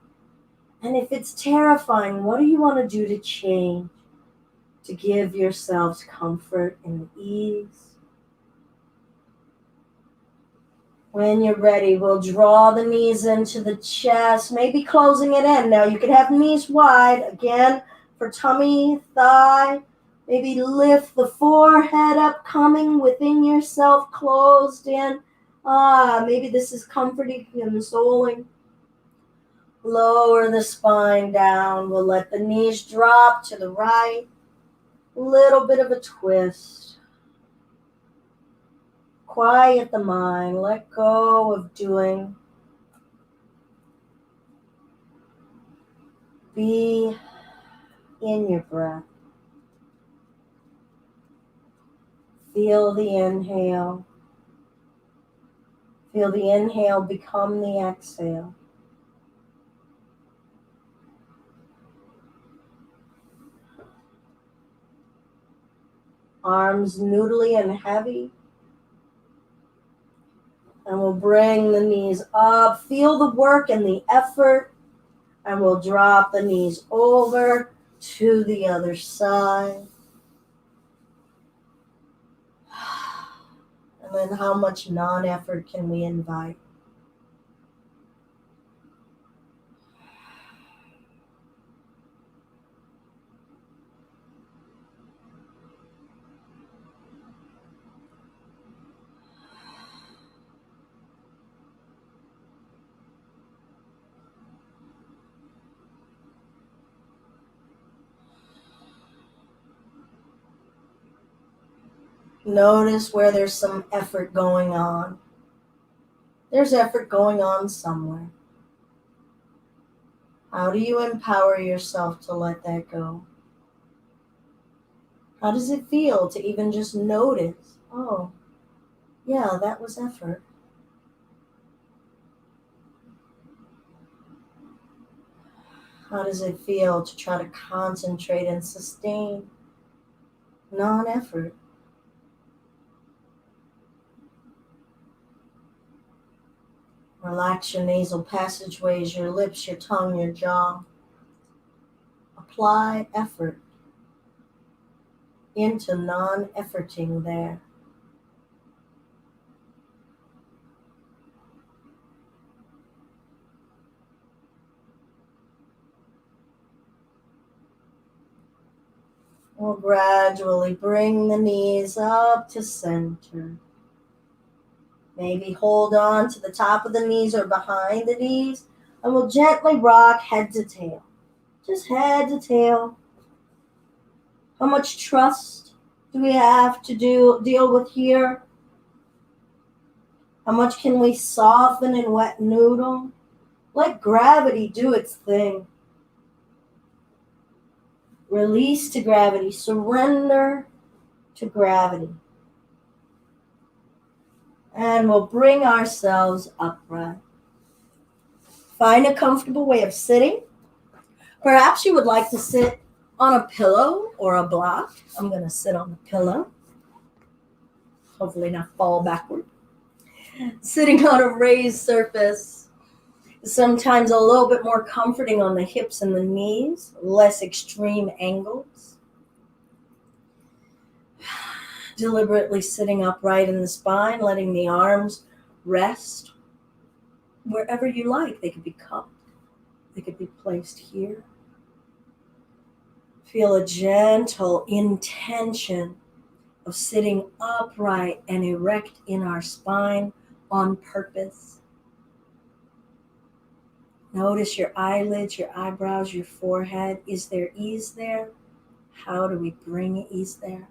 And if it's terrifying, what do you want to do to change? To give yourselves comfort and ease? When you're ready, we'll draw the knees into the chest, maybe closing it in. Now you can have knees wide, again, for tummy, thigh. Maybe lift the forehead up, coming within yourself, closed in. Maybe this is comforting and consoling. Lower the spine down. We'll let the knees drop to the right. Little bit of a twist. Quiet the mind. Let go of doing. Be in your breath. Feel the inhale. Feel the inhale become the exhale. Arms noodly and heavy. And we'll bring the knees up. Feel the work and the effort. And we'll drop the knees over to the other side. And then how much non-effort can we invite? Notice where there's some effort going on. There's effort going on somewhere. How do you empower yourself to let that go? How does it feel to even just notice, oh, yeah, that was effort. How does it feel to try to concentrate and sustain non-effort? Relax your nasal passageways, your lips, your tongue, your jaw. Apply effort into non-efforting there. We'll gradually bring the knees up to center. Maybe hold on to the top of the knees or behind the knees, and we'll gently rock head to tail. Just head to tail. How much trust do we have to deal with here? How much can we soften and wet noodle? Let gravity do its thing. Release to gravity. Surrender to gravity. And we'll bring ourselves upright. Find a comfortable way of sitting. Perhaps you would like to sit on a pillow or a block. I'm going to sit on the pillow. Hopefully not fall backward. Sitting on a raised surface is sometimes a little bit more comforting on the hips and the knees, less extreme angles. Deliberately sitting upright in the spine, letting the arms rest wherever you like. They could be cupped. They could be placed here. Feel a gentle intention of sitting upright and erect in our spine on purpose. Notice your eyelids, your eyebrows, your forehead. Is there ease there? How do we bring ease there?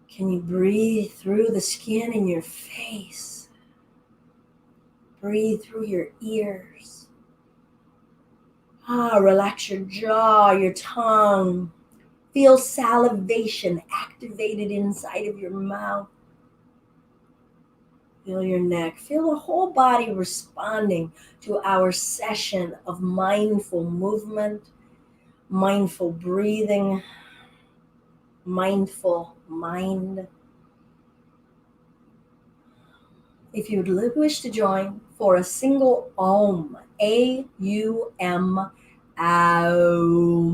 Can you breathe through the skin in your face? Breathe through your ears. Relax your jaw, your tongue. Feel salivation activated inside of your mouth. Feel your neck. Feel the whole body responding to our session of mindful movement, mindful breathing, mindful mind. If you would wish to join for a single Om, A-U-M, Aum,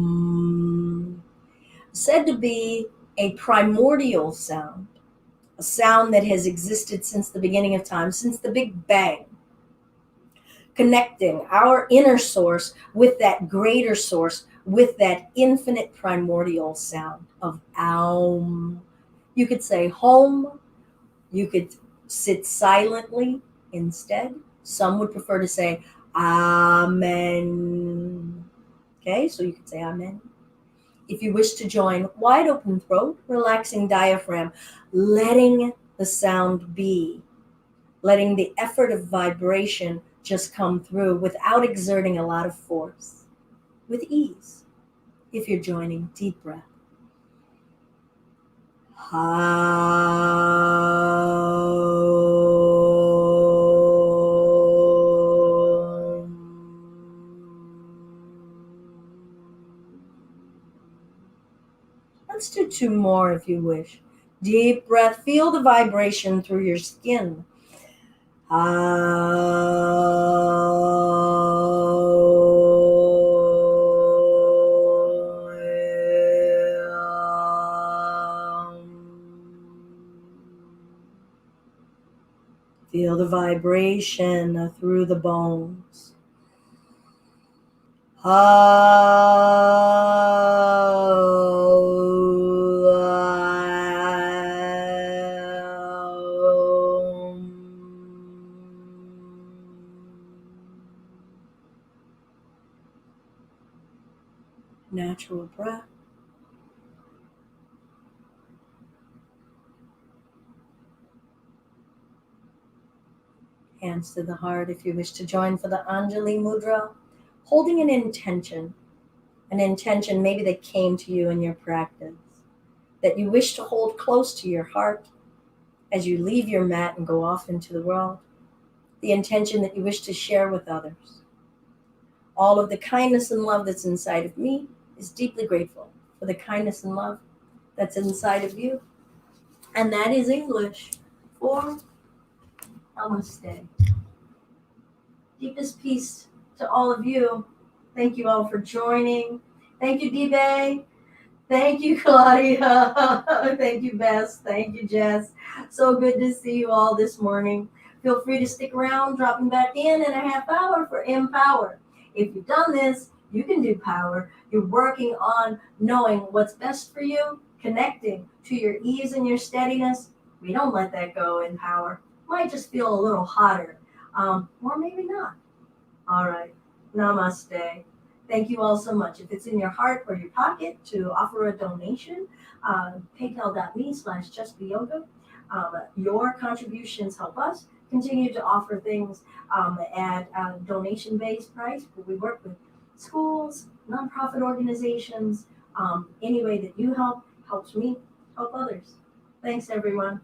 said to be a primordial sound, a sound that has existed since the beginning of time, since the Big Bang, connecting our inner source with that greater source, with that infinite primordial sound of Aum. You could say home, you could sit silently instead. Some would prefer to say Amen. Okay, so you could say Amen. If you wish to join, wide open throat, relaxing diaphragm, letting the sound be, letting the effort of vibration just come through without exerting a lot of force, with ease. If you're joining, deep breath. Let's do 2 more if you wish. Deep breath. Feel the vibration through your skin. Feel the vibration through the bones. Natural breath. Hands to the heart if you wish to join for the Anjali Mudra. Holding an intention maybe that came to you in your practice, that you wish to hold close to your heart as you leave your mat and go off into the world, the intention that you wish to share with others. All of the kindness and love that's inside of me is deeply grateful for the kindness and love that's inside of you. And that is English for Namaste. Deepest peace to all of you. Thank you all for joining. Thank you, Dibe. Thank you, Claudia. Thank you, Bess. Thank you, Jess. So good to see you all this morning. Feel free to stick around, dropping back in a half hour for Empower. If you've done this, you can do power. You're working on knowing what's best for you, connecting to your ease and your steadiness. We don't let that go in power. Might just feel a little hotter, or maybe not. All right. Namaste. Thank you all so much. If it's in your heart or your pocket to offer a donation, paypal.me/justbeyoga. Your contributions help us continue to offer things at a donation-based price. We work with schools, nonprofit organizations. Any way that you help helps me help others. Thanks, everyone.